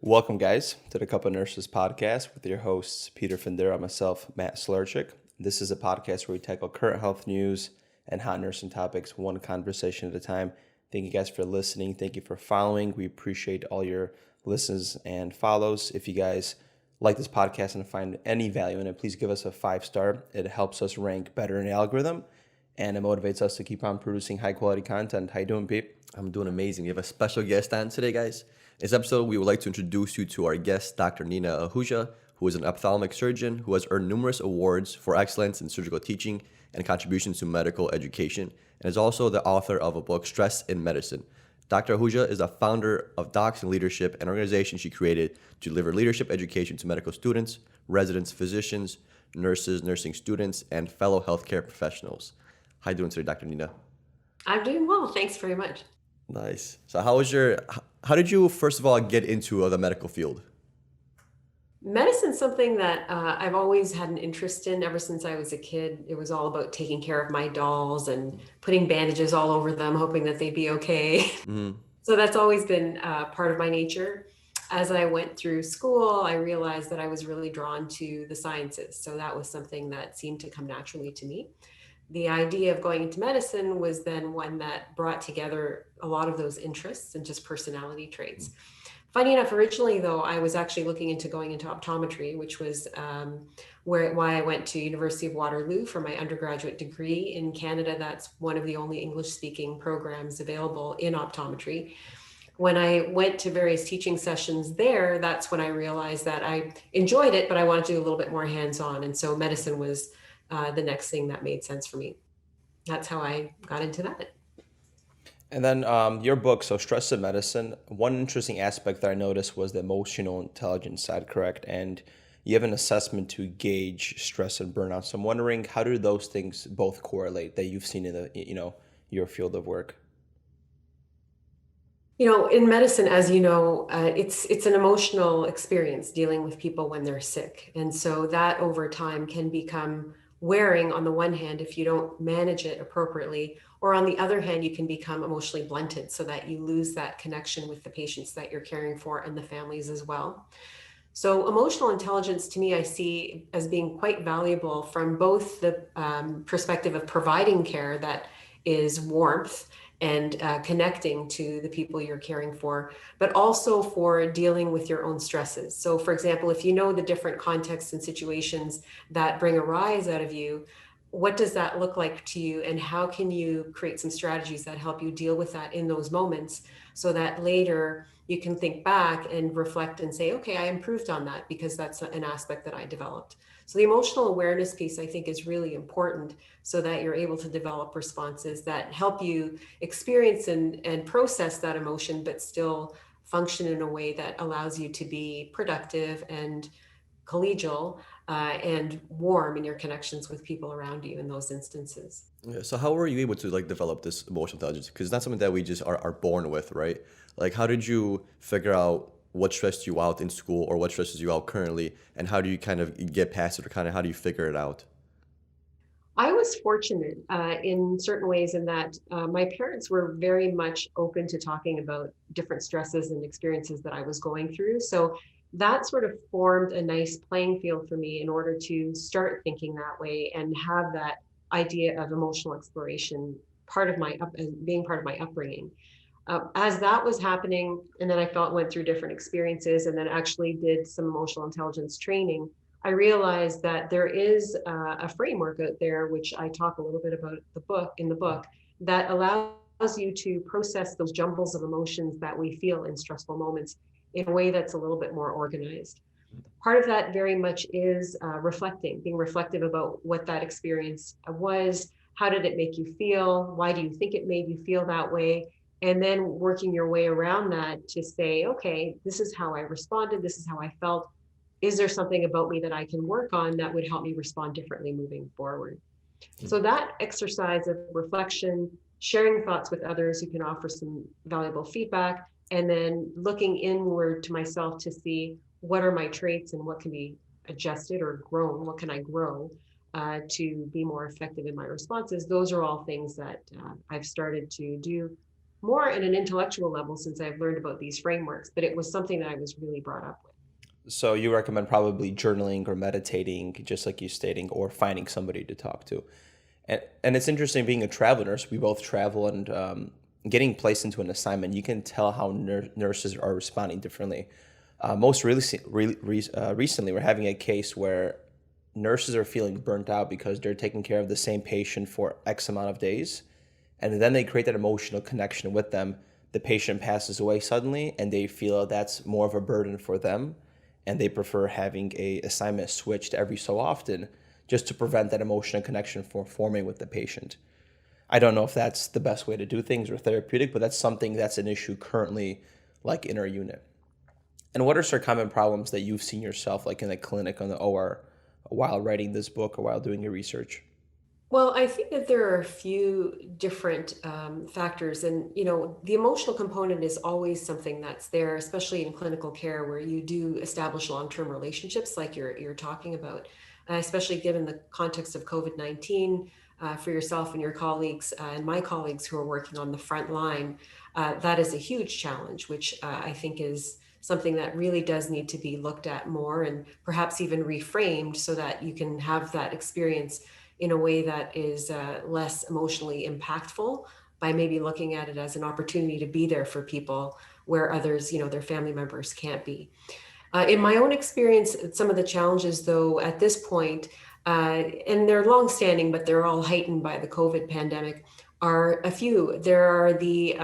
Welcome, guys, to the Couple Nurses podcast with your hosts, Peter Findera and myself, Matt Slurchik. This is a podcast where we tackle current health news and hot nursing topics one conversation at a time. Thank you guys for listening. Thank you for following. We appreciate all your listens and follows. If you guys like this podcast and find any value in it, please give us a 5-star. It helps us rank better in the algorithm, and it motivates us to keep on producing high-quality content. How you doing, Pete? I'm doing amazing. We have a special guest on today, guys. In this episode, we would like to introduce you to our guest, Dr. Nina Ahuja, who is an ophthalmic surgeon who has earned numerous awards for excellence in surgical teaching and contributions to medical education, and is also the author of a book, Stress in Medicine. Dr. Ahuja is the founder of Dachshund Leadership, an organization she created to deliver leadership education to medical students, residents, physicians, nurses, nursing students, and fellow healthcare professionals. How are you doing today, Dr. Nina? I'm doing well. Thanks very much. Nice. So how did you, first of all, get into the medical field? Medicine's something that I've always had an interest in ever since I was a kid. It was all about taking care of my dolls and putting bandages all over them, hoping that they'd be okay. Mm-hmm. So that's always been part of my nature. As I went through school, I realized that I was really drawn to the sciences. So that was something that seemed to come naturally to me. The idea of going into medicine was then one that brought together a lot of those interests and just personality traits. Funny enough, originally, though, I was actually looking into going into optometry, which was why I went to University of Waterloo for my undergraduate degree. In Canada, that's one of the only English-speaking programs available in optometry. When I went to various teaching sessions there, that's when I realized that I enjoyed it, but I wanted to do a little bit more hands-on. And so medicine was the next thing that made sense for me. That's how I got into that. And then your book, so Stress in Medicine, one interesting aspect that I noticed was the emotional intelligence side, correct? And you have an assessment to gauge stress and burnout. So I'm wondering, how do those things both correlate that you've seen in your field of work? In medicine, as you know, it's an emotional experience dealing with people when they're sick. And so that over time can become wearing on the one hand if you don't manage it appropriately, or on the other hand, you can become emotionally blunted so that you lose that connection with the patients that you're caring for and the families as well. So emotional intelligence, to me, I see as being quite valuable from both the perspective of providing care that is warmth and connecting to the people you're caring for, but also for dealing with your own stresses. So for example, if you know the different contexts and situations that bring a rise out of you, what does that look like to you? And how can you create some strategies that help you deal with that in those moments so that later you can think back and reflect and say, okay, I improved on that because that's an aspect that I developed. So the emotional awareness piece, I think, is really important so that you're able to develop responses that help you experience and process that emotion, but still function in a way that allows you to be productive and collegial and warm in your connections with people around you in those instances. Yeah, so how were you able to develop this emotional intelligence? Because it's not something that we just are born with, right? How did you figure out what stressed you out in school or what stresses you out currently, and how do you kind of get past it, or kind of how do you figure it out? I was fortunate in certain ways in that my parents were very much open to talking about different stresses and experiences that I was going through. So that sort of formed a nice playing field for me in order to start thinking that way and have that idea of emotional exploration being part of my upbringing. As that was happening, and then I went through different experiences and then actually did some emotional intelligence training, I realized that there is a framework out there, which I talk a little bit about in the book, that allows you to process those jumbles of emotions that we feel in stressful moments in a way that's a little bit more organized. Part of that very much is being reflective about what that experience was. How did it make you feel? Why do you think it made you feel that way? And then working your way around that to say, okay, this is how I responded. This is how I felt. Is there something about me that I can work on that would help me respond differently moving forward? So that exercise of reflection, sharing thoughts with others who can offer some valuable feedback, and then looking inward to myself to see what are my traits and what can be adjusted or grown, what can I grow to be more effective in my responses. Those are all things that I've started to do more at an intellectual level since I've learned about these frameworks, but it was something that I was really brought up with. So you recommend probably journaling or meditating, just like you stating, or finding somebody to talk to. And it's interesting being a travel nurse. We both travel, and getting placed into an assignment, you can tell how nurses are responding differently. Most recently, we're having a case where nurses are feeling burnt out because they're taking care of the same patient for X amount of days, and then they create that emotional connection with them. The patient passes away suddenly, and they feel that's more of a burden for them, and they prefer having a assignment switched every so often just to prevent that emotional connection from forming with the patient. I don't know if that's the best way to do things or therapeutic, but that's something that's an issue currently, like in our unit. And what are some common problems that you've seen yourself, like in the clinic on the OR, while writing this book or while doing your research? Well, I think that there are a few different factors, and the emotional component is always something that's there, especially in clinical care, where you do establish long-term relationships, like you're talking about, especially given the context of COVID-19, for yourself and your colleagues and my colleagues who are working on the front line. That is a huge challenge, which I think is something that really does need to be looked at more and perhaps even reframed so that you can have that experience in a way that is less emotionally impactful, by maybe looking at it as an opportunity to be there for people where others, their family members can't be. In my own experience, some of the challenges, though, at this point, and they're longstanding, but they're all heightened by the COVID pandemic, are a few. There are the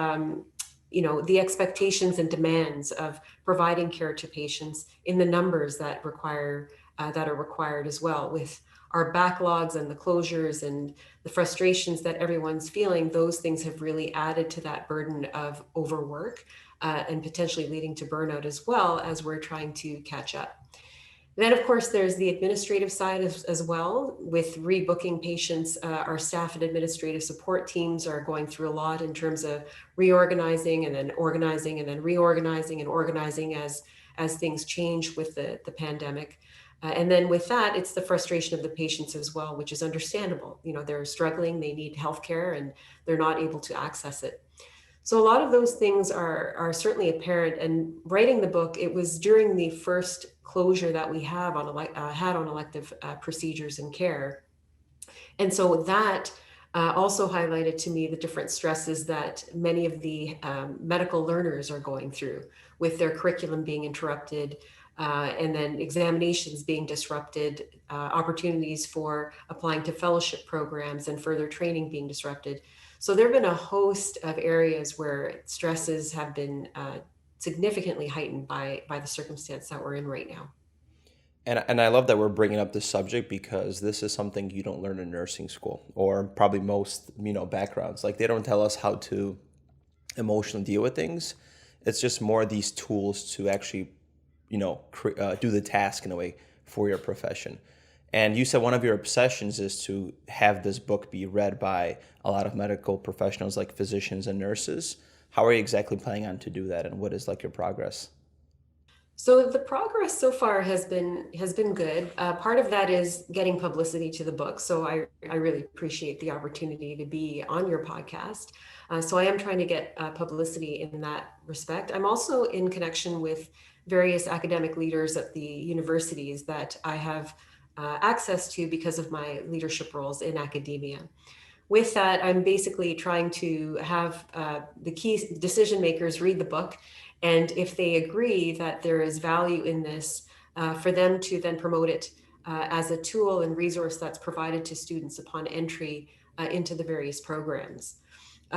expectations and demands of providing care to patients in the numbers that are required as well. With our backlogs and the closures and the frustrations that everyone's feeling, those things have really added to that burden of overwork, and potentially leading to burnout as well as we're trying to catch up. Then, of course, there's the administrative side as well. With rebooking patients, our staff and administrative support teams are going through a lot in terms of reorganizing and then organizing and then reorganizing and organizing as things change with the pandemic. And then with that, it's the frustration of the patients as well, which is understandable. They're struggling, they need healthcare, and they're not able to access it. So a lot of those things are certainly apparent. And writing the book, it was during the first closure that we had on elective procedures and care. And so that also highlighted to me the different stresses that many of the medical learners are going through, with their curriculum being interrupted, and then examinations being disrupted, opportunities for applying to fellowship programs and further training being disrupted. So there have been a host of areas where stresses have been significantly heightened by the circumstance that we're in right now. And I love that we're bringing up this subject, because this is something you don't learn in nursing school, or probably most, backgrounds. Like, they don't tell us how to emotionally deal with things. It's just more these tools to actually, do the task in a way for your profession. And you said one of your obsessions is to have this book be read by a lot of medical professionals, like physicians and nurses. How are you exactly planning on to do that, and what is like your progress? So the progress so far has been good. Part of that is getting publicity to the book. So I really appreciate the opportunity to be on your podcast. So I am trying to get publicity in that respect. I'm also in connection with various academic leaders at the universities that I have access to because of my leadership roles in academia. With that, I'm basically trying to have the key decision makers read the book, and if they agree that there is value in this, for them to then promote it as a tool and resource that's provided to students upon entry into the various programs.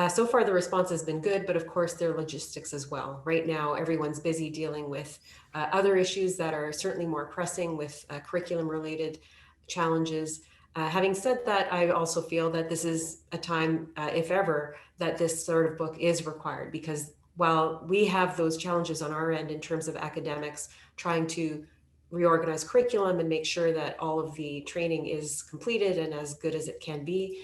So far, the response has been good, but of course, there are logistics as well. Right now, everyone's busy dealing with other issues that are certainly more pressing, with curriculum-related challenges. Having said that, I also feel that this is a time, if ever, that this sort of book is required, because while we have those challenges on our end in terms of academics trying to reorganize curriculum and make sure that all of the training is completed and as good as it can be,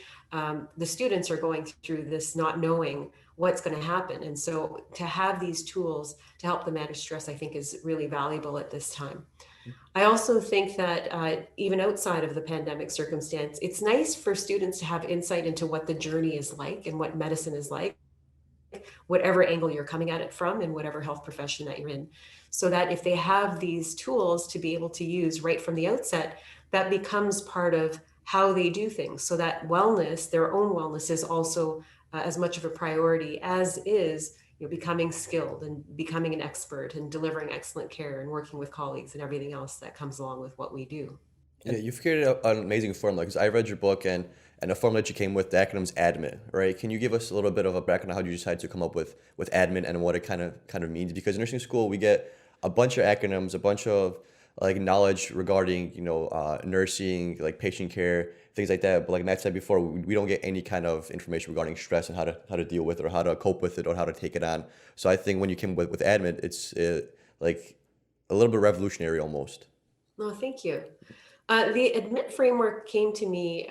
the students are going through this not knowing what's going to happen. And so to have these tools to help them manage stress, I think, is really valuable at this time. I also think that even outside of the pandemic circumstance, it's nice for students to have insight into what the journey is like and what medicine is like. whatever angle you're coming at it from in whatever health profession that you're in. So that if they have these tools to be able to use right from the outset, that becomes part of how they do things. So that wellness, their own wellness, is also as much of a priority as is becoming skilled and becoming an expert and delivering excellent care and working with colleagues and everything else that comes along with what we do. Yeah, you've created an amazing formula because I read your book and the formula that you came with, the acronym's ADMIT, right? Can you give us a little bit of a background on how you decided to come up with ADMIT and what it kind of means? Because in nursing school we get a bunch of acronyms, a bunch of like knowledge regarding nursing, like patient care, things like that. But like Matt said before, we don't get any kind of information regarding stress and how to deal with it or how to cope with it or how to take it on. So I think when you came with ADMIT, it's like a little bit revolutionary almost. No, thank you. The ADMIT framework came to me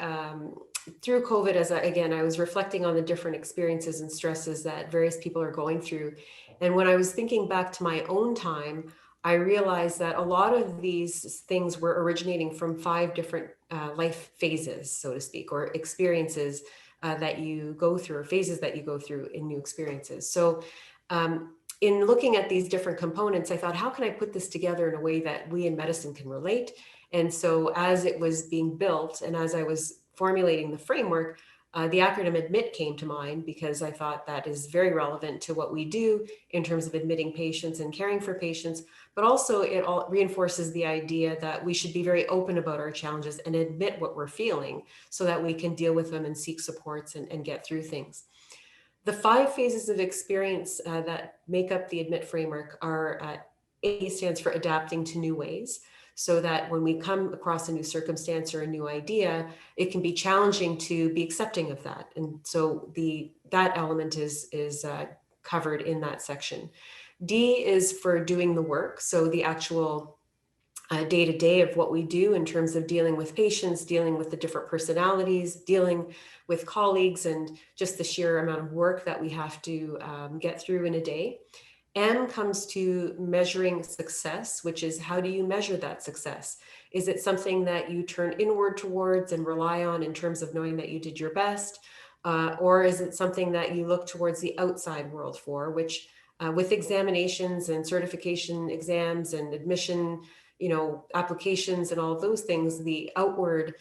through COVID as I was reflecting on the different experiences and stresses that various people are going through. And when I was thinking back to my own time, I realized that a lot of these things were originating from 5 different life phases, so to speak, or experiences that you go through, or phases that you go through in new experiences. So in looking at these different components, I thought, how can I put this together in a way that we in medicine can relate? And so as it was being built and as I was formulating the framework, the acronym ADMIT came to mind because I thought that is very relevant to what we do in terms of admitting patients and caring for patients, but also it all reinforces the idea that we should be very open about our challenges and admit what we're feeling so that we can deal with them and seek supports and get through things. The 5 phases of experience that make up the ADMIT framework are A stands for adapting to new ways. So that when we come across a new circumstance or a new idea, it can be challenging to be accepting of that. And so that element is covered in that section. D is for doing the work. So the actual day-to-day of what we do in terms of dealing with patients, dealing with the different personalities, dealing with colleagues, and just the sheer amount of work that we have to get through in a day. M comes to measuring success, which is how do you measure that success? Is it something that you turn inward towards and rely on in terms of knowing that you did your best? Or is it something that you look towards the outside world for, which with examinations and certification exams and admission, applications and all of those things, the outward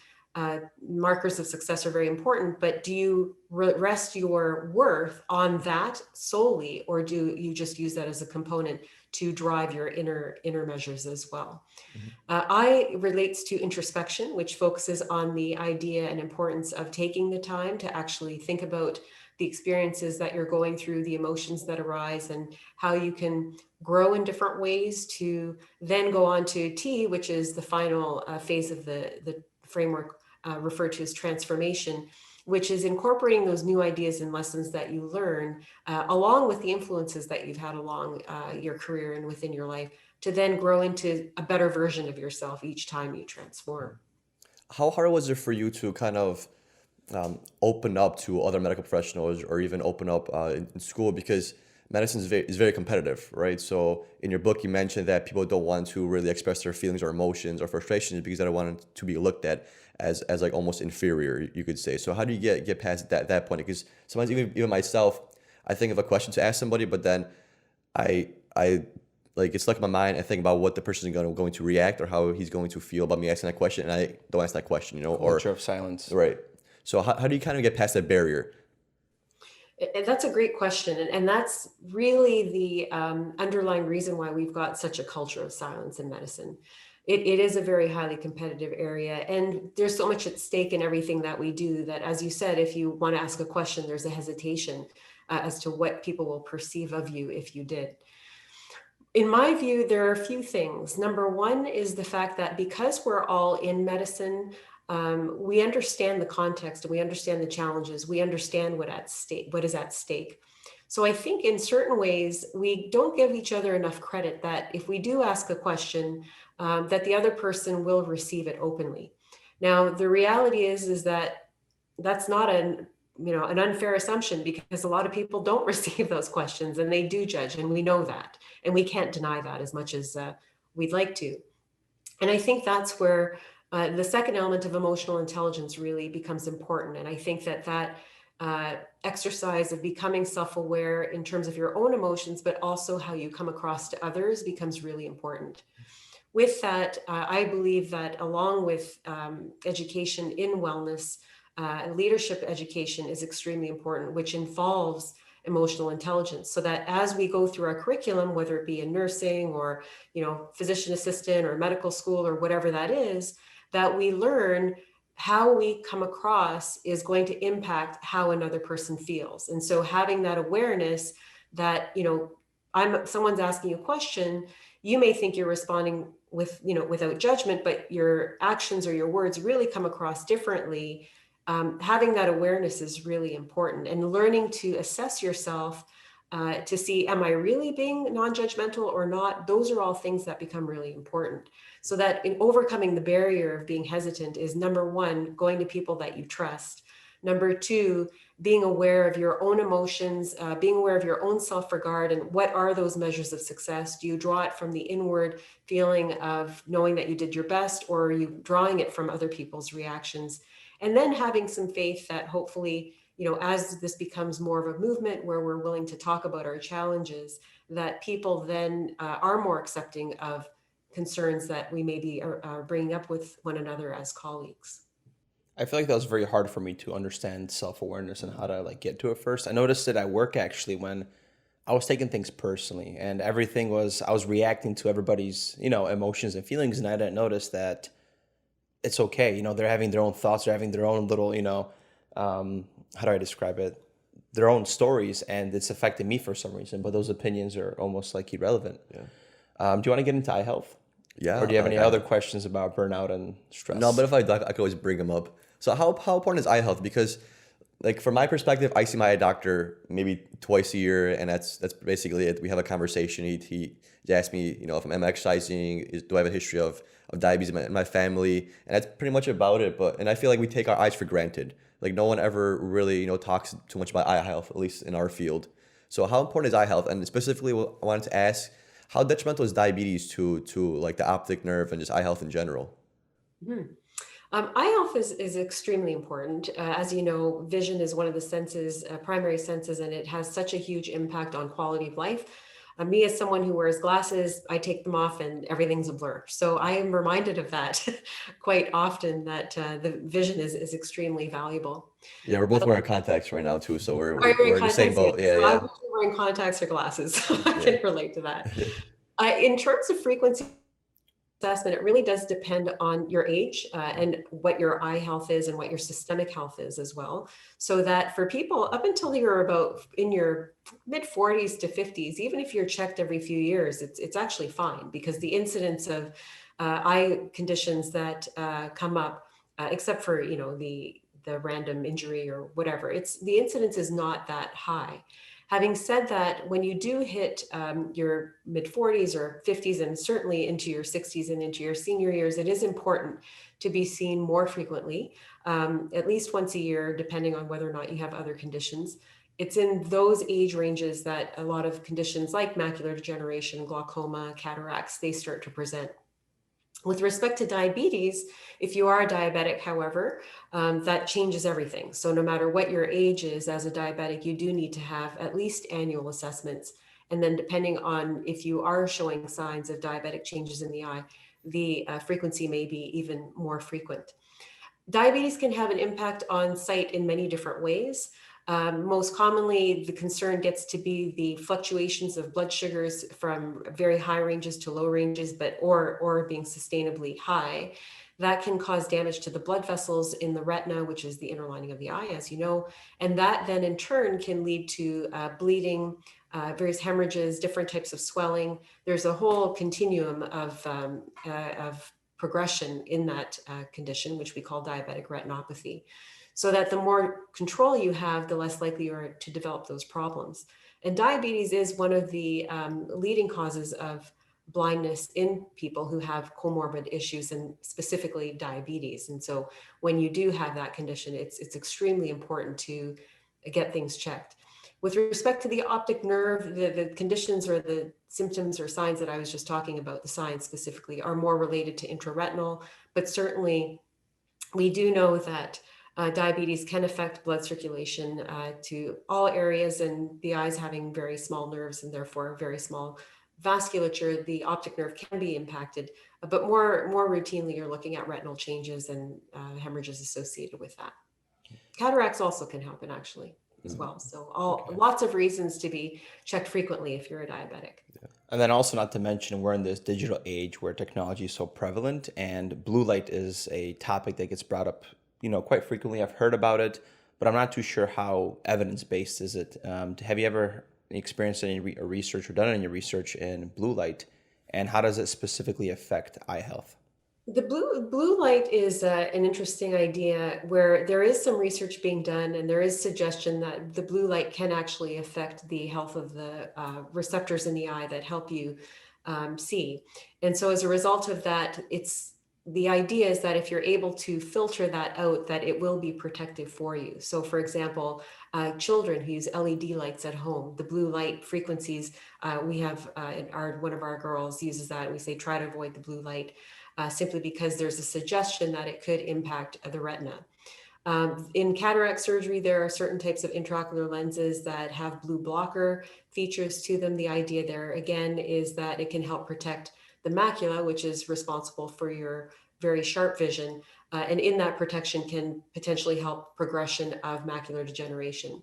markers of success are very important, but do you rest your worth on that solely, or do you just use that as a component to drive your inner measures as well? Mm-hmm. I relates to introspection, which focuses on the idea and importance of taking the time to actually think about the experiences that you're going through, the emotions that arise, and how you can grow in different ways to then go on to T, which is the final phase of the framework referred to as transformation, which is incorporating those new ideas and lessons that you learn along with the influences that you've had along your career and within your life to then grow into a better version of yourself each time you transform. How hard was it for you to kind of open up to other medical professionals or even open up in school? Because medicine is very competitive, right? So in your book, you mentioned that people don't want to really express their feelings or emotions or frustrations because they don't want it to be looked at as like almost inferior, you could say. So how do you get past that point? Because sometimes even myself, I think of a question to ask somebody, but then I like it's stuck in my mind. I think about what the person is going to react or how he's going to feel about me asking that question, and I don't ask that question, or Culture of silence. Right. So how do you kind of get past that barrier? And that's a great question. And that's really the underlying reason why we've got such a culture of silence in medicine. It is a very highly competitive area, and there's so much at stake in everything that we do that, as you said, if you want to ask a question, there's a hesitation as to what people will perceive of you if you did. In my view, there are a few things. Number one is the fact that because we're all in medicine, we understand the context and we understand the challenges. We understand what is at stake. So I think in certain ways, we don't give each other enough credit that if we do ask a question, that the other person will receive it openly. Now, the reality is that that's not an unfair assumption, because a lot of people don't receive those questions and they do judge, and we know that, and we can't deny that as much as we'd like to. And I think that's where the second element of emotional intelligence really becomes important. And I think that exercise of becoming self-aware in terms of your own emotions, but also how you come across to others becomes really important. With that, I believe that along with education in wellness, leadership education is extremely important, which involves emotional intelligence, so that as we go through our curriculum, whether it be in nursing or physician assistant or medical school or whatever that is, that we learn how we come across is going to impact how another person feels. And so having that awareness that, someone's asking you a question, you may think you're responding with, without judgment, but your actions or your words really come across differently. Having that awareness is really important, and learning to assess yourself to see, am I really being non-judgmental or not? Those are all things that become really important. So that in overcoming the barrier of being hesitant is, number one, going to people that you trust. Number two, being aware of your own emotions, being aware of your own self-regard, and what are those measures of success? Do you draw it from the inward feeling of knowing that you did your best, or are you drawing it from other people's reactions? And then having some faith that hopefully, as this becomes more of a movement where we're willing to talk about our challenges, that people then are more accepting of concerns that we may be bringing up with one another as colleagues. I feel like that was very hard for me to understand self-awareness and how to get to it first. I noticed it at work actually when I was taking things personally, and everything was, I was reacting to everybody's, emotions and feelings, and I didn't notice that it's okay. They're having their own thoughts, they're having their own little, how do I describe it? Their own stories, and it's affecting me for some reason, but those opinions are almost like irrelevant. Yeah. Do you want to get into eye health? Yeah. Or do you have any other questions about burnout and stress? No, but if I could always bring them up. So how important is eye health? Because from my perspective, I see my eye doctor maybe twice a year, and that's basically it. We have a conversation. He asks me, if I'm exercising, do I have a history of diabetes in my family, and that's pretty much about it. And I feel like we take our eyes for granted. Like no one ever really talks too much about eye health, at least in our field. So how important is eye health? And specifically, I wanted to ask, how detrimental is diabetes to the optic nerve and just eye health in general? Mm-hmm. Eye health is extremely important. As you know, vision is one of the senses, primary senses, and it has such a huge impact on quality of life. Me, as someone who wears glasses, I take them off and everything's a blur. So I am reminded of that quite often, that the vision is extremely valuable. Yeah, we're both wearing contacts right now too, so we're Wearing in the same contacts, boat. yeah. Yeah, So yeah. I'm wearing contacts or glasses, so I Yeah. can relate to that. In terms of frequency assessment, it really does depend on your age and what your eye health is and what your systemic health is as well. So that for people up until you're about in your mid 40s to 50s, even if you're checked every few years, it's actually fine, because the incidence of eye conditions that come up, except for the random injury or whatever, the incidence is not that high. Having said that, when you do hit your mid 40s or 50s, and certainly into your 60s and into your senior years, it is important to be seen more frequently, at least once a year, depending on whether or not you have other conditions. It's in those age ranges that a lot of conditions like macular degeneration, glaucoma, cataracts, they start to present. With respect to diabetes, if you are a diabetic, however, that changes everything. So no matter what your age is as a diabetic, you do need to have at least annual assessments. And then depending on if you are showing signs of diabetic changes in the eye, the frequency may be even more frequent. Diabetes can have an impact on sight in many different ways. Most commonly, the concern gets to be the fluctuations of blood sugars from very high ranges to low ranges, or being sustainably high. That can cause damage to the blood vessels in the retina, which is the inner lining of the eye, as you know. And that then in turn can lead to bleeding, various hemorrhages, different types of swelling. There's a whole continuum of progression in that condition, which we call diabetic retinopathy. So that the more control you have, the less likely you are to develop those problems. And diabetes is one of the leading causes of blindness in people who have comorbid issues, and specifically diabetes. And so when you do have that condition, it's extremely important to get things checked. With respect to the optic nerve, the conditions or the symptoms or signs that I was just talking about, the signs specifically, are more related to intraretinal, but certainly we do know that Diabetes can affect blood circulation to all areas, and the eyes having very small nerves and therefore very small vasculature, the optic nerve can be impacted. But more routinely, you're looking at retinal changes and hemorrhages associated with that. Cataracts also can happen actually as well. So lots of reasons to be checked frequently if you're a diabetic. And then also, not to mention, we're in this digital age where technology is so prevalent, and blue light is a topic that gets brought up, quite frequently. I've heard about it, but I'm not too sure how evidence-based is it. Have you ever experienced any research or done any research in blue light, and how does it specifically affect eye health? The blue light is an interesting idea where there is some research being done, and there is suggestion that the blue light can actually affect the health of the receptors in the eye that help you see. And so as a result of that, the idea is that if you're able to filter that out, that it will be protective for you. So for example, children who use LED lights at home, the blue light frequencies, we have one of our girls uses that. We say, try to avoid the blue light. Simply because there's a suggestion that it could impact the retina. In cataract surgery, there are certain types of intraocular lenses that have blue blocker features to them. The idea there, again, is that it can help protect the macula, which is responsible for your very sharp vision. And in that protection can potentially help progression of macular degeneration.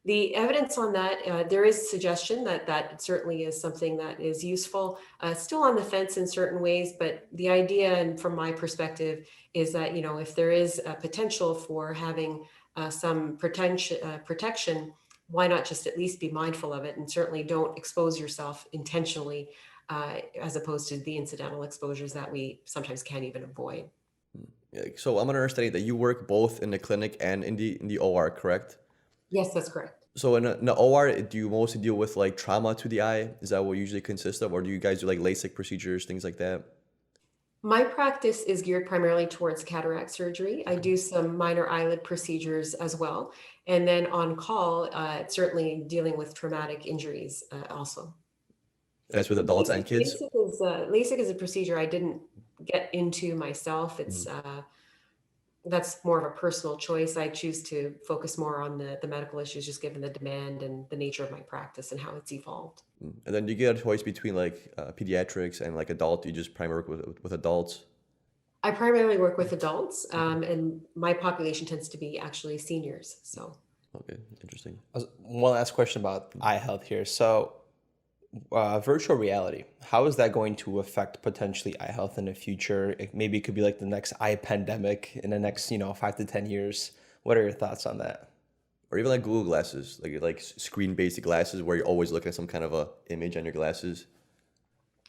The evidence on that, there is suggestion that certainly is something that is useful, still on the fence in certain ways, but the idea, and from my perspective, is that, if there is a potential for having some protection, why not just at least be mindful of it, and certainly don't expose yourself intentionally, as opposed to the incidental exposures that we sometimes can't even avoid. So I'm understanding that you work both in the clinic and in the OR, correct? Yes, that's correct. So in the OR, do you mostly deal with like trauma to the eye? Is that what it usually consists of? Or do you guys do like LASIK procedures, things like that? My practice is geared primarily towards cataract surgery. I do some minor eyelid procedures as well. And then on call, certainly dealing with traumatic injuries also. That's with adults and kids? LASIK is a procedure I didn't get into myself. That's more of a personal choice. I choose to focus more on the medical issues, just given the demand and the nature of my practice and how it's evolved. And then do you get a choice between like pediatrics and like adult? You just primarily work with adults? I primarily work with adults, and my population tends to be actually seniors. So, Okay, interesting. One last question about eye health here. So, virtual reality, how is that going to affect potentially eye health in the future? Maybe it could be like the next eye pandemic in the next, 5 to 10 years. What are your thoughts on that? Or even like Google glasses, like screen-based glasses where you're always looking at some kind of a image on your glasses.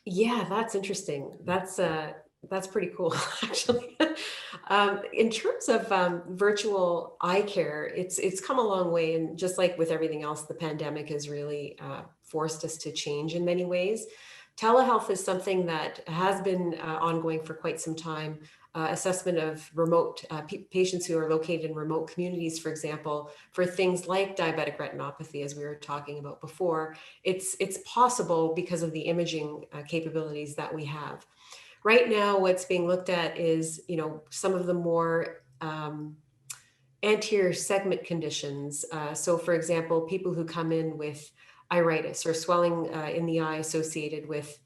yeah, that's interesting. That's pretty cool, actually. In terms of virtual eye care, it's come a long way, and just like with everything else, the pandemic has really forced us to change in many ways. Telehealth is something that has been ongoing for quite some time. Assessment of remote patients who are located in remote communities, for example, for things like diabetic retinopathy, as we were talking about before, it's possible because of the imaging capabilities that we have. Right now, what's being looked at is, some of the more anterior segment conditions. So for example, people who come in with iritis or swelling in the eye associated with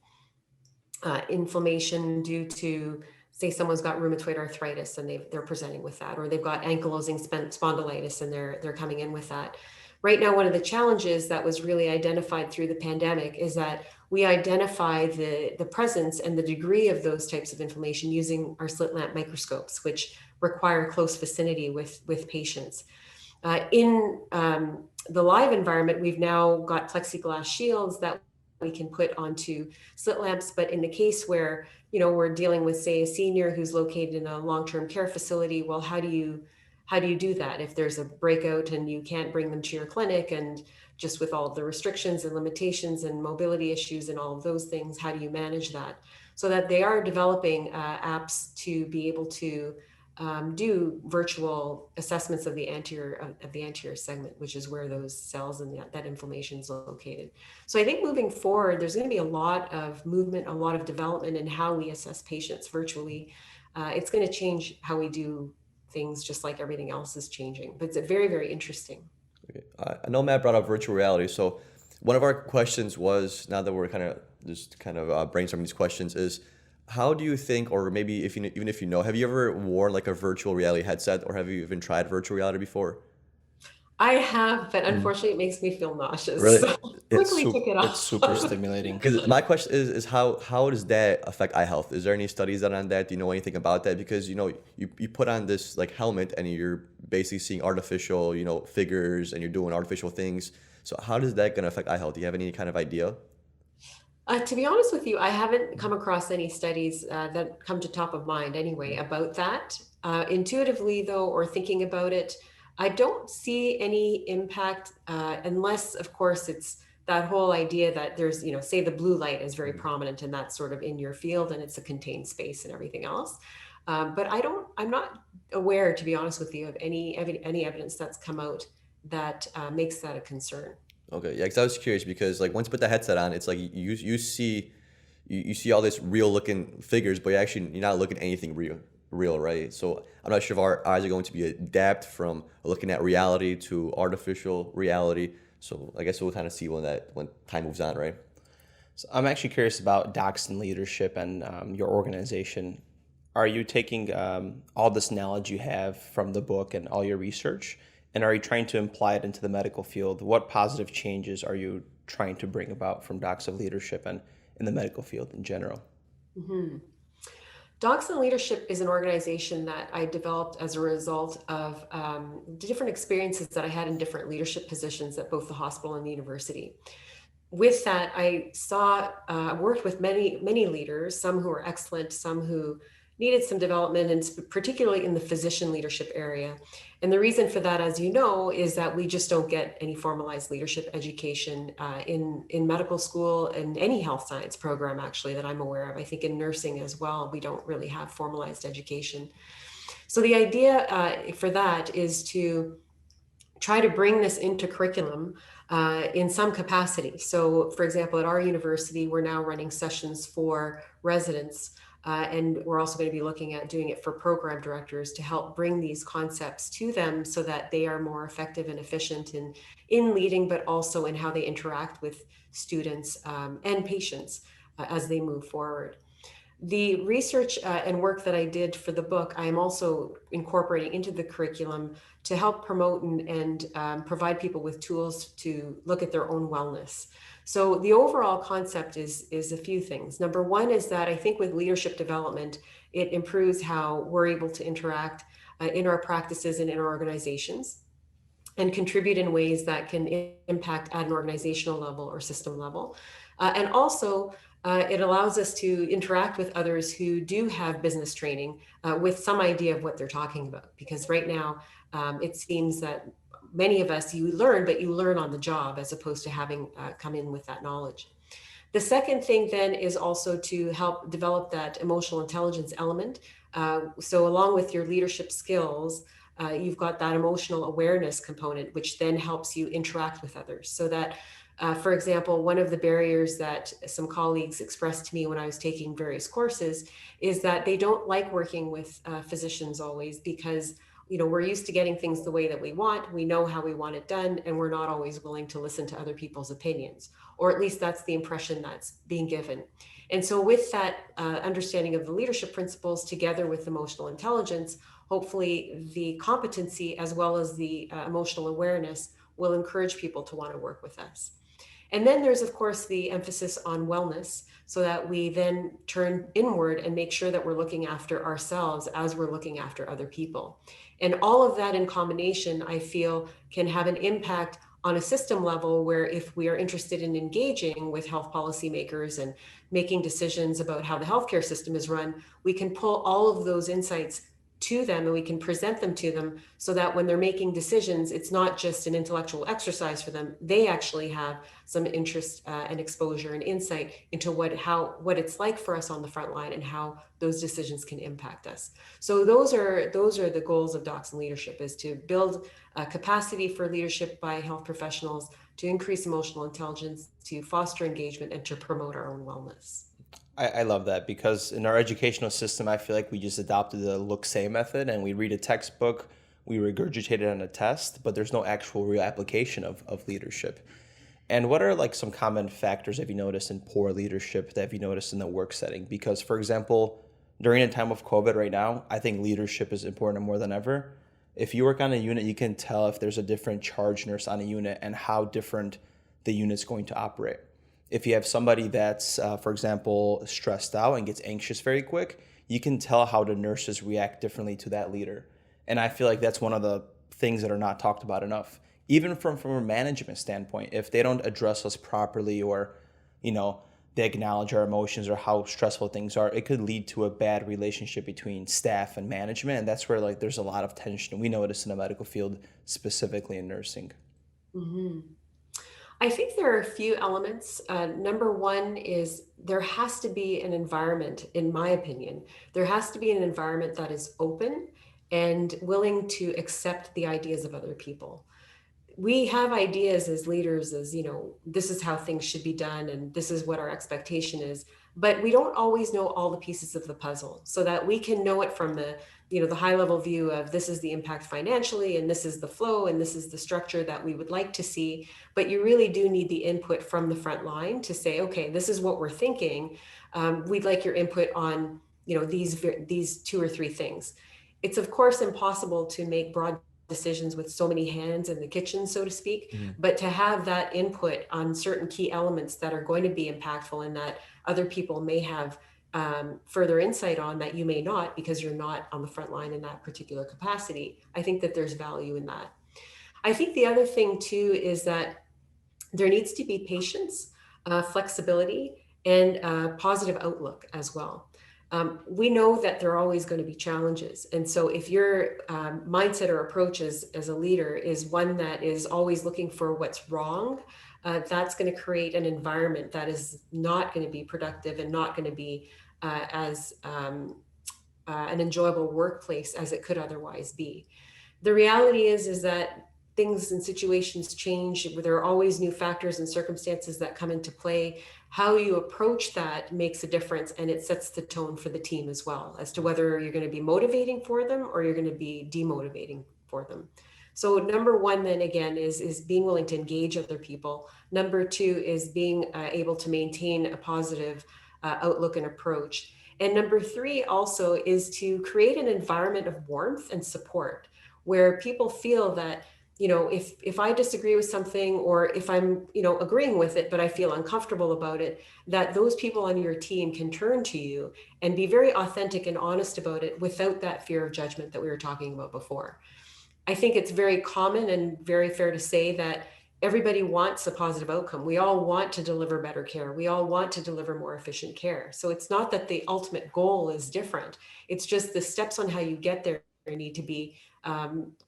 inflammation due to, say, someone's got rheumatoid arthritis and they're presenting with that, or they've got ankylosing spondylitis and they're coming in with that. Right now, one of the challenges that was really identified through the pandemic is that we identify the presence and the degree of those types of inflammation using our slit lamp microscopes, which require close vicinity with patients. In the live environment, we've now got plexiglass shields that we can put onto slit lamps. But in the case where, we're dealing with, say, a senior who's located in a long-term care facility, well, how do you do that if there's a breakout and you can't bring them to your clinic, and just with all the restrictions and limitations and mobility issues and all of those things, how do you manage that? So that they are developing apps to be able to do virtual assessments of the anterior segment, which is where those cells and that inflammation is located. So I think moving forward, there's going to be a lot of movement, a lot of development in how we assess patients virtually. It's going to change how we do things, just like everything else is changing. But it's very, very interesting. Okay. I know Matt brought up virtual reality. So one of our questions was, now that we're kind of just brainstorming these questions, is how do you think, or maybe if you, even if you know, have you ever worn like a virtual reality headset, or have you even tried virtual reality before? I have, but unfortunately, it makes me feel nauseous. Really? So It's quickly took it It's off. super stimulating. Because my question is how does that affect eye health? Is there any studies done on that? Do you know anything about that? Because you put on this like helmet and you're basically seeing artificial figures and you're doing artificial things. So how does that gonna affect eye health? Do you have any kind of idea? To be honest with you, I haven't come across any studies that come to top of mind anyway about that. Intuitively, though, or thinking about it, I don't see any impact unless, of course, it's that whole idea that there's, say the blue light is very prominent and that's sort of in your field and it's a contained space and everything else. But I'm not aware, to be honest with you, of any evidence that's come out that makes that a concern. Okay, yeah, because I was curious because like once you put the headset on, it's like you see you see all this real looking figures, but you're not looking at anything real, right? So I'm not sure if our eyes are going to be adapt from looking at reality to artificial reality. So I guess we'll kind of see when time moves on, right? So I'm actually curious about Dachshund Leadership and your organization. Are you taking all this knowledge you have from the book and all your research, and are you trying to apply it into the medical field? What positive changes are you trying to bring about from Dachshund Leadership and in the medical field in general? Mhm. Dachshund Leadership is an organization that I developed as a result of different experiences that I had in different leadership positions at both the hospital and the university. With that, I worked with many leaders, some who were excellent, some who needed some development, and particularly in the physician leadership area. And the reason for that, as you know, is that we just don't get any formalized leadership education in medical school and any health science program, actually, that I'm aware of. I think in nursing as well, we don't really have formalized education. So the idea for that is to try to bring this into curriculum in some capacity. So, for example, at our university, we're now running sessions for residents, and we're also going to be looking at doing it for program directors to help bring these concepts to them so that they are more effective and efficient in leading, but also in how they interact with students and patients as they move forward. The research and work that I did for the book, I am also incorporating into the curriculum to help promote and provide people with tools to look at their own wellness. So the overall concept is a few things. Number one is that I think with leadership development, it improves how we're able to interact in our practices and in our organizations and contribute in ways that can impact at an organizational level or system level. And also, it allows us to interact with others who do have business training with some idea of what they're talking about. Because right now, it seems that many of us, you learn, but you learn on the job as opposed to having come in with that knowledge. The second thing then is also to help develop that emotional intelligence element. So along with your leadership skills, you've got that emotional awareness component, which then helps you interact with others. So that, for example, one of the barriers that some colleagues expressed to me when I was taking various courses is that they don't like working with physicians always because we're used to getting things the way that we want. We know how we want it done, and we're not always willing to listen to other people's opinions, or at least that's the impression that's being given. And so with that understanding of the leadership principles together with emotional intelligence, hopefully the competency as well as the emotional awareness will encourage people to want to work with us. And then there's, of course, the emphasis on wellness so that we then turn inward and make sure that we're looking after ourselves as we're looking after other people. And all of that in combination, I feel, can have an impact on a system level where if we are interested in engaging with health policymakers and making decisions about how the healthcare system is run, we can pull all of those insights to them and we can present them to them so that when they're making decisions, it's not just an intellectual exercise for them. They actually have some interest and exposure and insight into what it's like for us on the front line and how those decisions can impact us. So those are the goals of Dachshund Leadership, is to build capacity for leadership by health professionals, to increase emotional intelligence, to foster engagement, and to promote our own wellness. I love that because in our educational system, I feel like we just adopted the look-say method and we read a textbook, we regurgitate it on a test, but there's no actual real application of leadership. And what are like some common factors have you noticed in poor leadership that have you noticed in the work setting? Because, for example, during a time of COVID right now, I think leadership is important more than ever. If you work on a unit, you can tell if there's a different charge nurse on a unit and how different the unit's going to operate. If you have somebody that's, for example, stressed out and gets anxious very quick, you can tell how the nurses react differently to that leader. And I feel like that's one of the things that are not talked about enough. Even from a management standpoint, if they don't address us properly or, you know, they acknowledge our emotions or how stressful things are, it could lead to a bad relationship between staff and management. And that's where like there's a lot of tension. We notice in the medical field, specifically in nursing. Mhm. I think there are a few elements. Number one is there has to be an environment, in my opinion, there has to be an environment that is open and willing to accept the ideas of other people. We have ideas as leaders, as this is how things should be done and this is what our expectation is, but we don't always know all the pieces of the puzzle, so that we can know it from the high level view of this is the impact financially and this is the flow and this is the structure that we would like to see. But you really do need the input from the front line to say, okay, this is what we're thinking. We'd like your input on these two or three things. It's of course impossible to make broad decisions with so many hands in the kitchen, so to speak, but to have that input on certain key elements that are going to be impactful and that other people may have further insight on that you may not, because you're not on the front line in that particular capacity. I think that there's value in that. I think the other thing too is that there needs to be patience, flexibility, and a positive outlook as well. We know that there are always going to be challenges. And so if your mindset or approach as a leader is one that is always looking for what's wrong, that's going to create an environment that is not going to be productive and not going to be as an enjoyable workplace as it could otherwise be. The reality is that things and situations change. There are always new factors and circumstances that come into play. How you approach that makes a difference, and it sets the tone for the team as well, as to whether you're going to be motivating for them or you're going to be demotivating for them. So number one then again is being willing to engage other people. Number two is being able to maintain a positive outlook and approach. And number three also is to create an environment of warmth and support, where people feel that if I disagree with something, or if I'm agreeing with it but I feel uncomfortable about it, that those people on your team can turn to you and be very authentic and honest about it without that fear of judgment that we were talking about before. I think it's very common and very fair to say that everybody wants a positive outcome. We all want to deliver better care. We all want to deliver more efficient care. So it's not that the ultimate goal is different. It's just the steps on how you get there need to be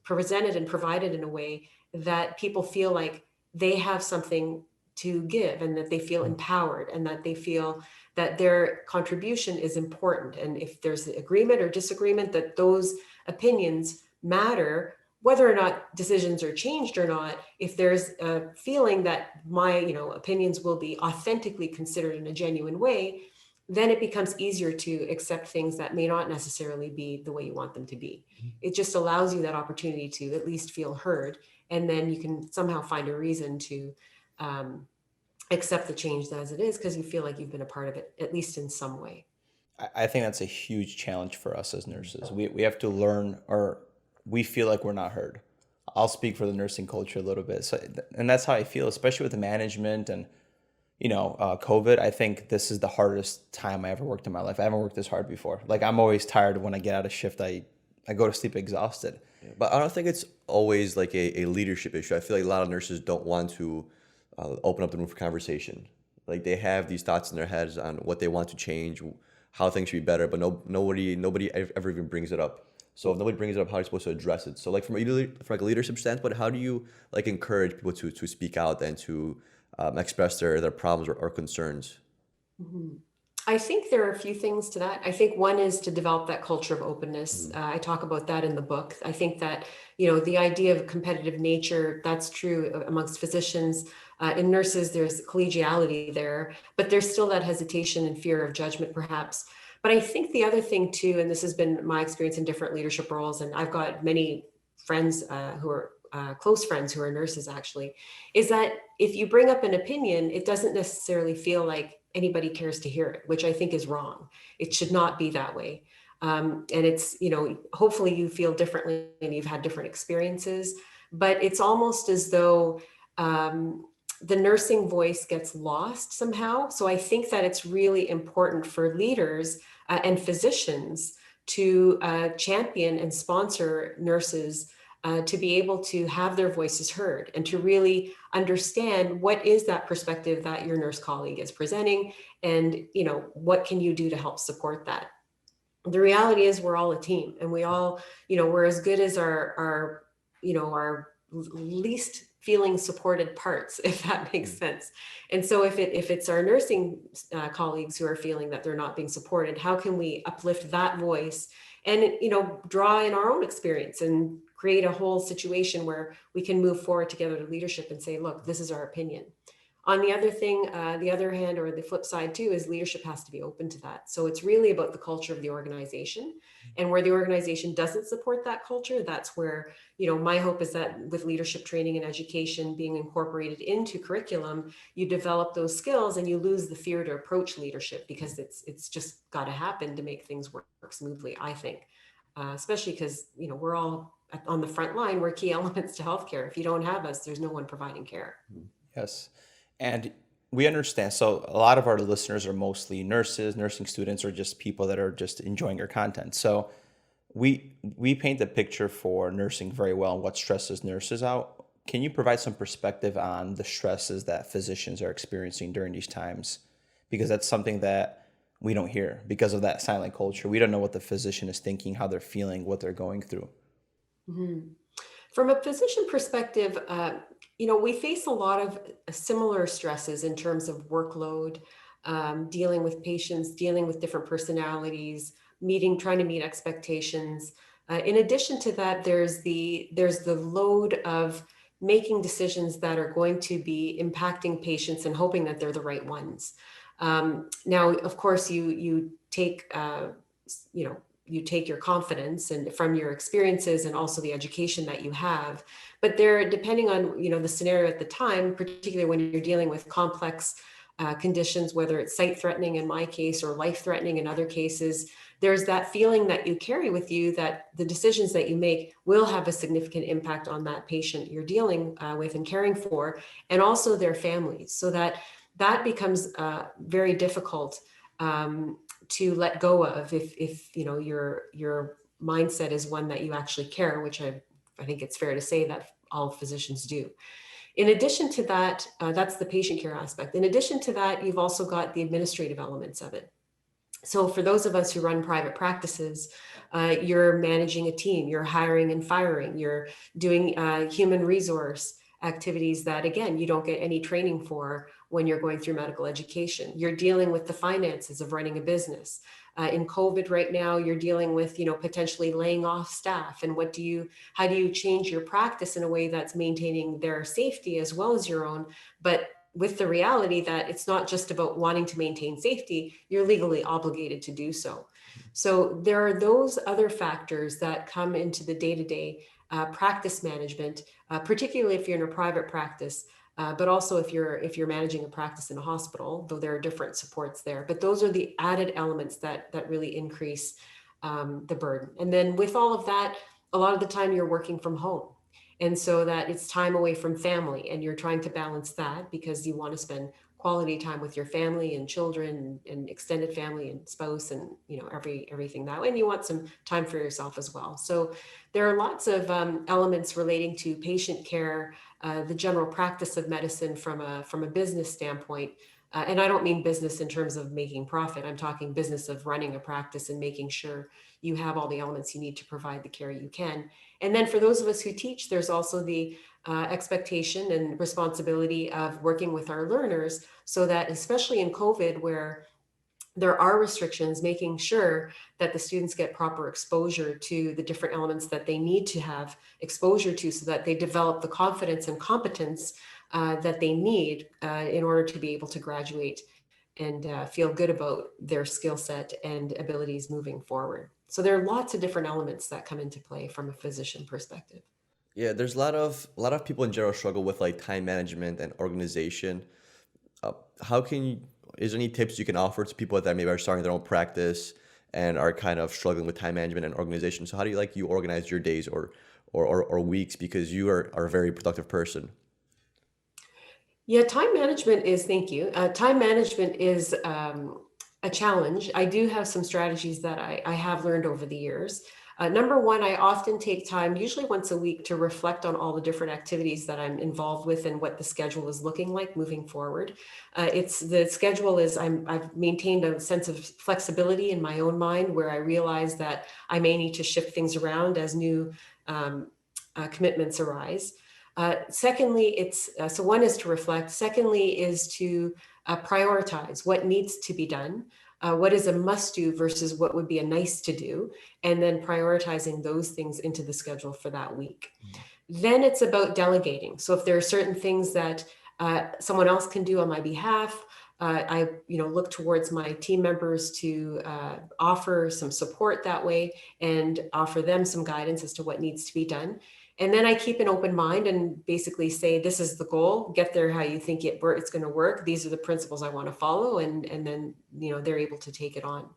presented and provided in a way that people feel like they have something to give, and that they feel empowered, and that they feel that their contribution is important. And if there's agreement or disagreement, that those opinions matter, whether or not decisions are changed or not. If there's a feeling that my opinions will be authentically considered in a genuine way, then it becomes easier to accept things that may not necessarily be the way you want them to be. It just allows you that opportunity to at least feel heard, and then you can somehow find a reason to accept the change as it is, because you feel like you've been a part of it, at least in some way. I think that's a huge challenge for us as nurses. We have to learn, or we feel like we're not heard. I'll speak for the nursing culture a little bit. So, and that's how I feel, especially with the management and COVID. I think this is the hardest time I ever worked in my life. I haven't worked this hard before. Like, I'm always tired when I get out of shift. I go to sleep exhausted. But I don't think it's always like a leadership issue. I feel like a lot of nurses don't want to open up the room for conversation. Like, they have these thoughts in their heads on what they want to change, how things should be better, but nobody ever even brings it up. So if nobody brings it up, how are you supposed to address it? So like from a leadership standpoint, how do you like encourage people to speak out and to express their problems or concerns? Mm-hmm. I think there are a few things to that. I think one is to develop that culture of openness. I talk about that in the book. I think that, the idea of competitive nature, that's true amongst physicians, In nurses, there's collegiality there, but there's still that hesitation and fear of judgment, perhaps. But I think the other thing too, and this has been my experience in different leadership roles, and I've got many friends who are close friends who are nurses actually, is that if you bring up an opinion, it doesn't necessarily feel like anybody cares to hear it, which I think is wrong. It should not be that way. And it's, hopefully you feel differently and you've had different experiences, but it's almost as though the nursing voice gets lost somehow. So I think that it's really important for leaders and physicians to champion and sponsor nurses to be able to have their voices heard and to really understand what is that perspective that your nurse colleague is presenting, and what can you do to help support that. The reality is we're all a team, and we all, we're as good as our least feeling supported parts, if that makes sense. And so if it's our nursing colleagues who are feeling that they're not being supported, how can we uplift that voice and, draw in our own experience and create a whole situation where we can move forward together to leadership and say, look, this is our opinion. On the other hand, or the flip side too, is leadership has to be open to that. So it's really about the culture of the organization, and where the organization doesn't support that culture, that's where, my hope is that with leadership training and education being incorporated into curriculum, you develop those skills and you lose the fear to approach leadership, because it's just got to happen to make things work smoothly, I think, especially because, we're all on the front line. We're key elements to healthcare. If you don't have us, there's no one providing care. Yes. And we understand. So a lot of our listeners are mostly nurses, nursing students, or just people that are just enjoying our content. So we paint the picture for nursing very well and what stresses nurses out. Can you provide some perspective on the stresses that physicians are experiencing during these times? Because that's something that we don't hear because of that silent culture. We don't know what the physician is thinking, how they're feeling, what they're going through. Mm-hmm. From a physician perspective, we face a lot of similar stresses in terms of workload, dealing with patients, dealing with different personalities, trying to meet expectations. In addition to that, there's the load of making decisions that are going to be impacting patients and hoping that they're the right ones. Now, of course, you take you take your confidence and from your experiences and also the education that you have, but they're depending on the scenario at the time, particularly when you're dealing with complex conditions, whether it's sight threatening in my case or life threatening in other cases. There's that feeling that you carry with you that the decisions that you make will have a significant impact on that patient you're dealing with and caring for, and also their families. So that becomes very difficult to let go of if your mindset is one that you actually care, which I think it's fair to say that all physicians do. In addition to that, that's the patient care aspect. In addition to that, you've also got the administrative elements of it. So for those of us who run private practices, you're managing a team, you're hiring and firing, you're doing human resource activities that, again, you don't get any training for when you're going through medical education. You're dealing with the finances of running a business. In COVID right now, you're dealing with, potentially laying off staff, and how do you change your practice in a way that's maintaining their safety as well as your own, but with the reality that it's not just about wanting to maintain safety, you're legally obligated to do so. So there are those other factors that come into the day-to-day practice management, particularly if you're in a private practice, but also if you're managing a practice in a hospital, though there are different supports there. But those are the added elements that really increase the burden. And then with all of that, a lot of the time you're working from home. And so that it's time away from family, and you're trying to balance that because you want to spend quality time with your family and children and extended family and spouse and everything that way, and you want some time for yourself as well. So there are lots of elements relating to patient care, the general practice of medicine from a business standpoint. And I don't mean business in terms of making profit. I'm talking business of running a practice and making sure you have all the elements you need to provide the care you can. And then for those of us who teach, there's also the expectation and responsibility of working with our learners, so that especially in COVID, where there are restrictions, making sure that the students get proper exposure to the different elements that they need to have exposure to, so that they develop the confidence and competence that they need in order to be able to graduate and feel good about their skill set and abilities moving forward. So there are lots of different elements that come into play from a physician perspective. Yeah, there's a lot of people in general struggle with like time management and organization. Uh, how can you, is there any tips you can offer to people that maybe are starting their own practice and are kind of struggling with time management and organization? So how do you organize your days or weeks, because you are a very productive person? Yeah, time management is, thank you. Time management is a challenge. I do have some strategies that I have learned over the years. Number one, I often take time, usually once a week, to reflect on all the different activities that I'm involved with and what the schedule is looking like moving forward. It's the schedule is I've maintained a sense of flexibility in my own mind, where I realize that I may need to shift things around as new um, commitments arise. Secondly, it's so one is to reflect. Secondly, is to prioritize what needs to be done, what is a must do versus what would be a nice to do, and then prioritizing those things into the schedule for that week. Then it's about delegating. So if there are certain things that someone else can do on my behalf, I look towards my team members to offer some support that way and offer them some guidance as to what needs to be done. And then I keep an open mind and basically say, this is the goal, get there how you think it's going to work. These are the principles I want to follow. And then, they're able to take it on.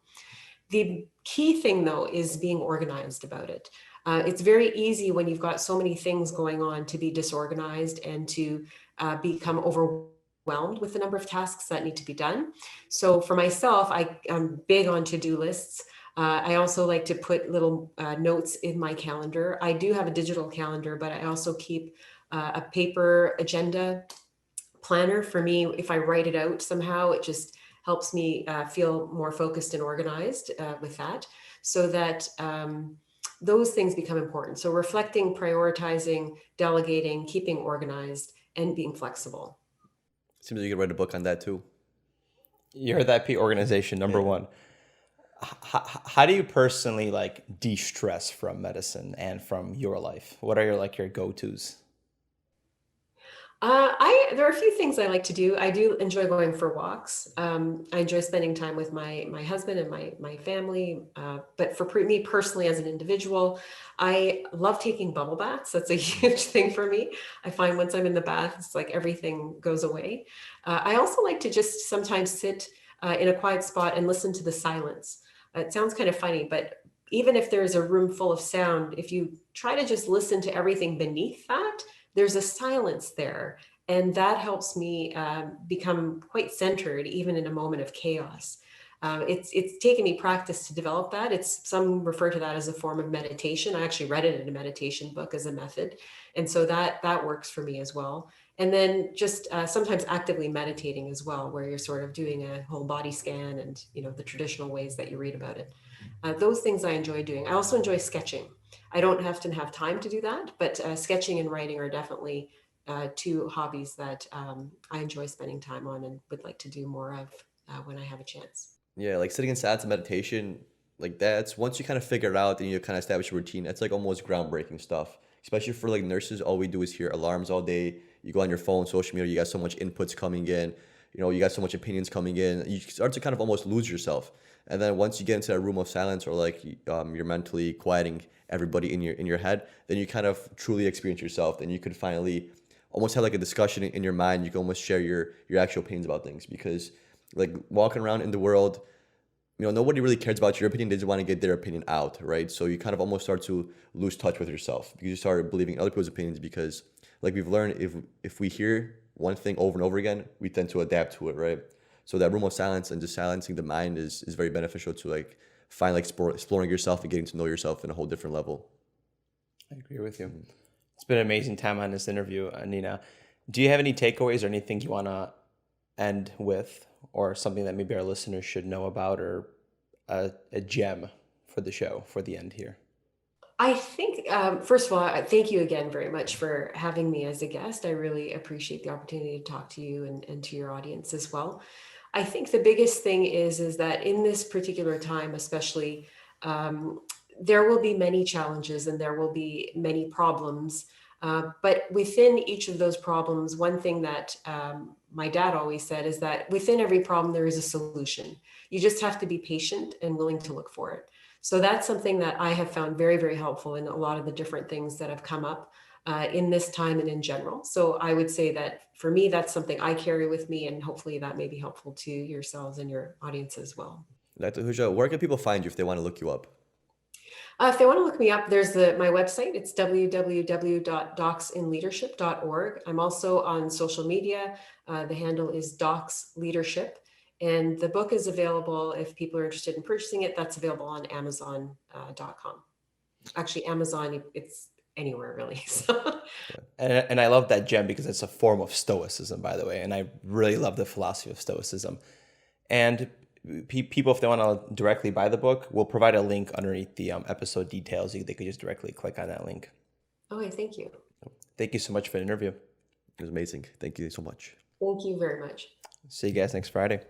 The key thing, though, is being organized about it. It's very easy when you've got so many things going on to be disorganized and to become overwhelmed with the number of tasks that need to be done. So for myself, I'm big on to-do lists. I also like to put little notes in my calendar. I do have a digital calendar, but I also keep a paper agenda planner. For me, if I write it out somehow, it just helps me feel more focused and organized with that, so that those things become important. So reflecting, prioritizing, delegating, keeping organized, and being flexible. Seems like you could write a book on that too. You heard that, Pete? Organization, number Yeah. one. How do you personally de-stress from medicine and from your life? What are your go-tos? There are a few things I like to do. I do enjoy going for walks. I enjoy spending time with my husband and my family. But for me personally, as an individual, I love taking bubble baths. That's a huge thing for me. I find once I'm in the bath, it's like everything goes away. I also like to just sometimes sit in a quiet spot and listen to the silence. It sounds kind of funny, but even if there's a room full of sound, if you try to just listen to everything beneath that, there's a silence there. And that helps me become quite centered, even in a moment of chaos. It's taken me practice to develop that. Some refer to that as a form of meditation. I actually read it in a meditation book as a method. And so that works for me as well. And then just sometimes actively meditating as well, where you're sort of doing a whole body scan and, the traditional ways that you read about it. Those things I enjoy doing. I also enjoy sketching. I don't often have time to do that, but sketching and writing are definitely two hobbies that I enjoy spending time on and would like to do more of when I have a chance. Yeah, like sitting in silence and meditation, like that's once you kind of figure it out and you kind of establish a routine, that's like almost groundbreaking stuff. Especially for like nurses, all we do is hear alarms all day. You go on your phone, social media, you got so much inputs coming in, you got so much opinions coming in. You start to kind of almost lose yourself. And then once you get into a room of silence, or you're mentally quieting everybody in your head, then you kind of truly experience yourself. Then you could finally almost have like a discussion in your mind. You can almost share your actual opinions about things, because like walking around in the world, nobody really cares about your opinion. They just want to get their opinion out, right? So you kind of almost start to lose touch with yourself, because you start believing other people's opinions, because like we've learned, if we hear one thing over and over again, we tend to adapt to it, right? So that room of silence and just silencing the mind is very beneficial to like finally exploring yourself and getting to know yourself in a whole different level. I agree with you. It's been an amazing time on this interview, Nina. Do you have any takeaways or anything you want to end with, or something that maybe our listeners should know about, or a gem for the show for the end here? I think, first of all, thank you again very much for having me as a guest. I really appreciate the opportunity to talk to you and to your audience as well. I think the biggest thing is that in this particular time, especially, there will be many challenges and there will be many problems But within each of those problems, one thing that my dad always said is that within every problem, there is a solution. You just have to be patient and willing to look for it. So that's something that I have found very, very helpful in a lot of the different things that have come up in this time and in general. So I would say that for me, that's something I carry with me, and hopefully that may be helpful to yourselves and your audience as well. Dr. Ahuja, where can people find you if they want to look you up? If they want to look me up, there's my website. It's www.docsinleadership.org. I'm also on social media. The handle is Docs Leadership. And the book is available if people are interested in purchasing it. That's available on Amazon.com. Actually, Amazon, it's anywhere really. So. And I love that gem because it's a form of stoicism, by the way. And I really love the philosophy of stoicism. And people, if they want to directly buy the book, we'll provide a link underneath the episode details. They could just directly click on that link. Okay, thank you. Thank you so much for the interview. It was amazing. Thank you so much. Thank you very much. See you guys next Friday.